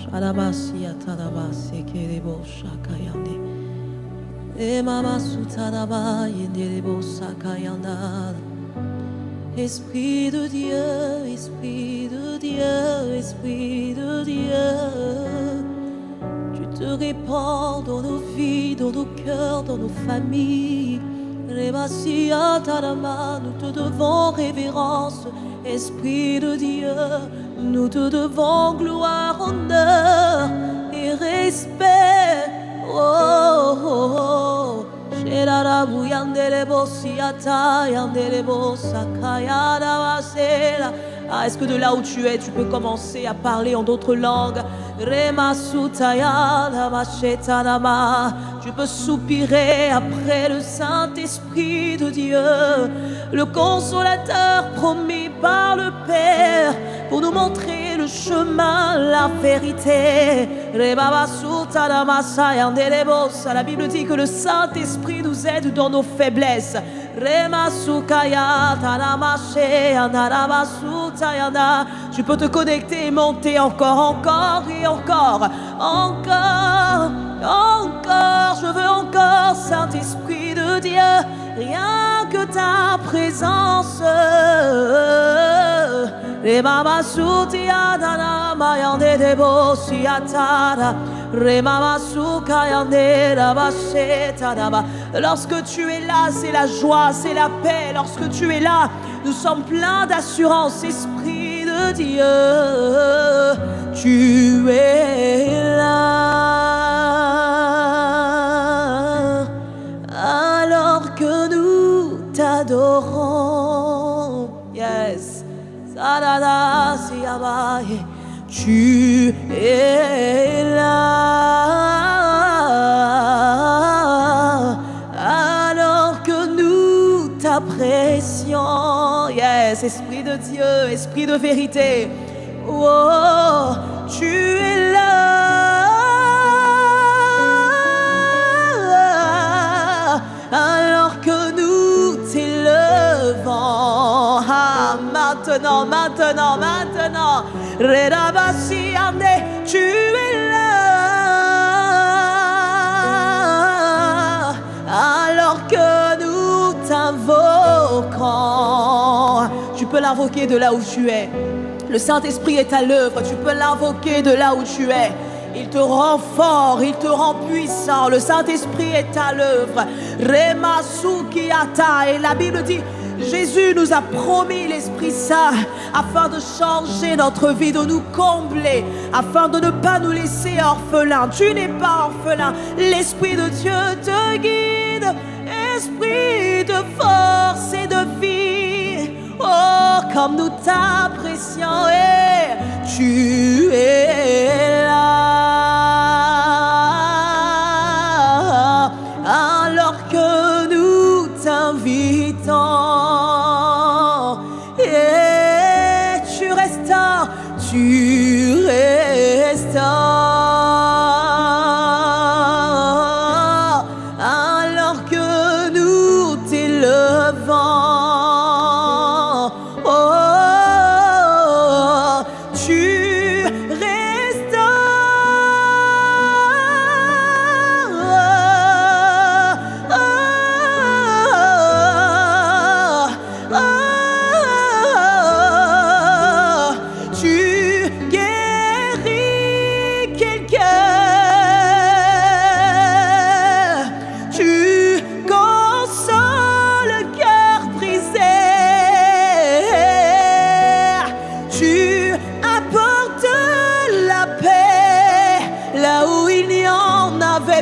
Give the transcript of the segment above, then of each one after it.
Shadabasi atarabasi kerebo shakayande. Mama sutaraba yenderebo sakayanda. Esprit de Dieu, Esprit de Dieu, Esprit de Dieu. Tu te répands dans nos vies, dans nos cœurs, dans nos familles. Rebasia tarama, nous te devons révérence. Esprit de Dieu, nous te devons gloire, honneur et respect. Oh, oh, oh. Ah, est-ce que de là où tu es, tu peux commencer à parler en d'autres langues? Tu peux soupirer après le Saint-Esprit de Dieu, le consolateur promis par le Père, pour nous montrer le chemin, la vérité. La Bible dit que le Saint-Esprit nous aide dans nos faiblesses. Tu peux te connecter et monter encore et encore. Je veux encore, Saint-Esprit de Dieu, rien que ta présence. Lorsque tu es là, c'est la joie, c'est la paix. Lorsque tu es là, nous sommes pleins d'assurance. Esprit de Dieu, tu es là. Alors que nous t'adorons, yes. Tu es là. Alors que nous t'apprécions, yes. Esprit de Dieu, Esprit de vérité, oh, tu es là. Alors que nous t'élevons, ah, maintenant, tu es là. Alors que nous t'invoquons, tu peux l'invoquer de là où tu es. Le Saint-Esprit est à l'œuvre, tu peux l'invoquer de là où tu es. Il te rend fort, il te rend puissant. Le Saint-Esprit est à l'œuvre. Et la Bible dit, Jésus nous a promis l'Esprit Saint afin de changer notre vie, de nous combler, afin de ne pas nous laisser orphelins. Tu n'es pas orphelin. L'Esprit de Dieu te guide, Esprit de force et de vie. Oh, comme nous t'apprécions, et tu es là. Alors que nous t'invitons, et tu restaures. Alors que nous t'élevons, oh, tu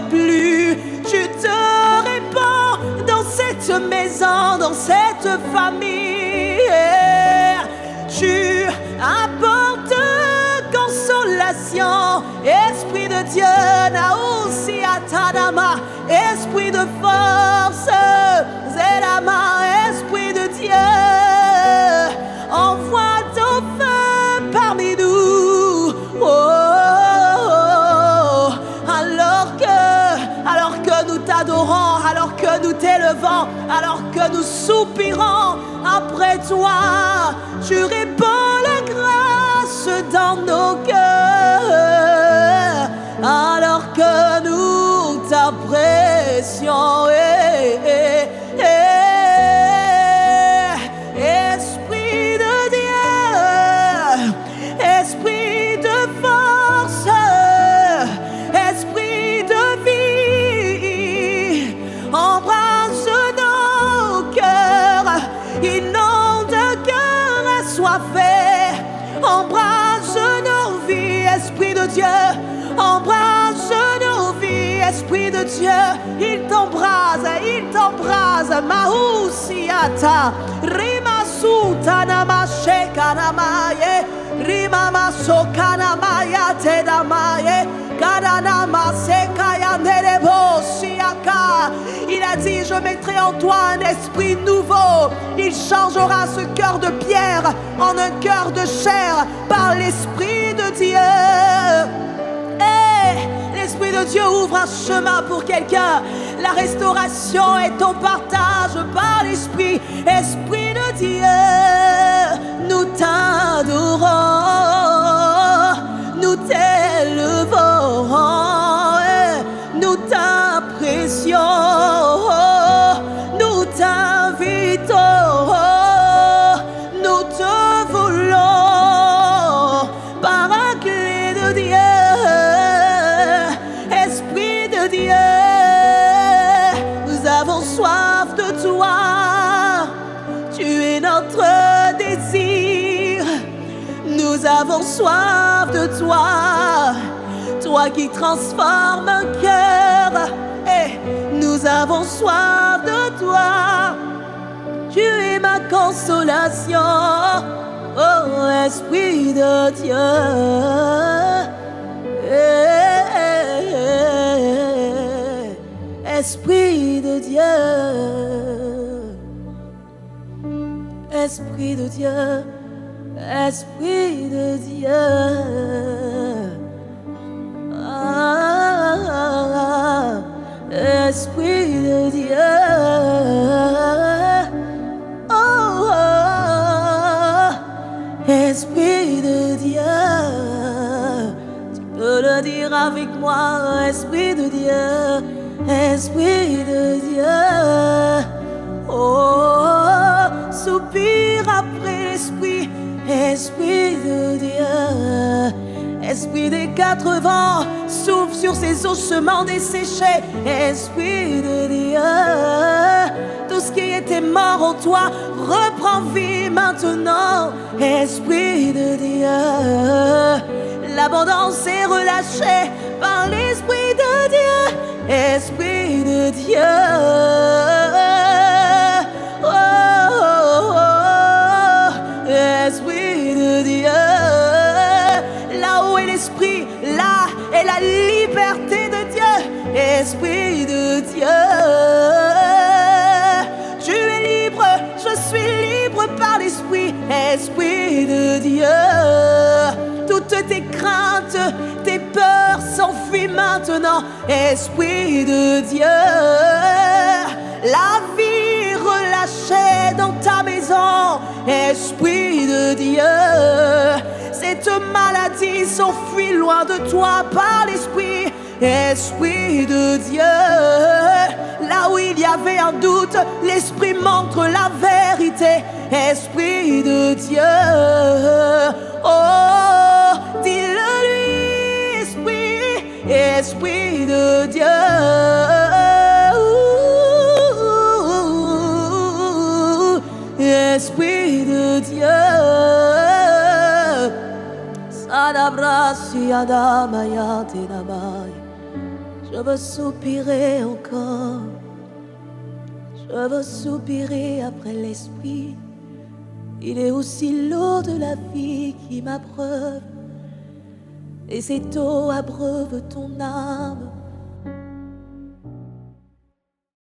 plus. Tu te répands dans cette maison, dans cette famille. Tu apportes consolation. Esprit de Dieu, Naousi Atadama, esprit de force, Zedama, esprit de Dieu, envoie ton feu parmi nous. Alors que nous t'adorons, alors que nous t'élevons, alors que nous soupirons après toi, tu répands la grâce dans nos cœurs. embrasse nos vies, Esprit de Dieu, embrasse nos vies, Esprit de Dieu, il t'embrase, Mahusiata, Rimasuta Namasheka Namaye, Rimamasoka Namaya Tedamaye, Kadanama Sekaya Nerebo Siaka. Il a dit, je mettrai en toi un esprit nouveau. Il changera ce cœur de pierre en un cœur de chair par l'Esprit de Dieu. L'Esprit de Dieu ouvre un chemin pour quelqu'un. La restauration est ton partage par l'Esprit. Esprit de Dieu, nous t'adorons, nous t'élevons, nous t'apprécions, nous t'invitons, nous te voulons, Paraclet de Dieu. Nous avons soif de toi, tu es notre désir. Nous avons soif de toi, toi qui transformes un cœur. Nous avons soif de toi, tu es ma consolation, oh Esprit de Dieu. Esprit de Dieu, Esprit de Dieu, Esprit de Dieu. Ah, Esprit de Dieu. Oh, Esprit de Dieu. Tu peux le dire avec moi, Esprit de Dieu. Esprit de Dieu, oh, soupire après l'Esprit, Esprit de Dieu. Esprit des quatre vents, souffle sur ces ossements desséchés, Esprit de Dieu. Tout ce qui était mort en toi reprend vie maintenant, Esprit de Dieu. L'abondance est relâchée par l'Esprit de Dieu. Esprit de Dieu, oh, oh, oh, Esprit de Dieu. Là où est l'Esprit, là est la liberté de Dieu. Esprit de Dieu, tu es libre, je suis libre par l'Esprit. Esprit de Dieu, toutes tes craintes, tes peurs s'enfuient maintenant, Esprit de Dieu. La vie relâchée dans ta maison, Esprit de Dieu. Cette maladie s'enfuit loin de toi par l'Esprit, Esprit de Dieu. Là où il y avait un doute, l'Esprit montre la vérité, Esprit de Dieu. Oh, dis-le lui, Esprit, Esprit de Dieu. Esprit de Dieu. Sadabrasi adamaya tenamai. Je veux soupirer encore. Je veux soupirer après l'Esprit. Il est aussi l'eau de la vie qui m'abreuve, et cette eau abreuve ton âme.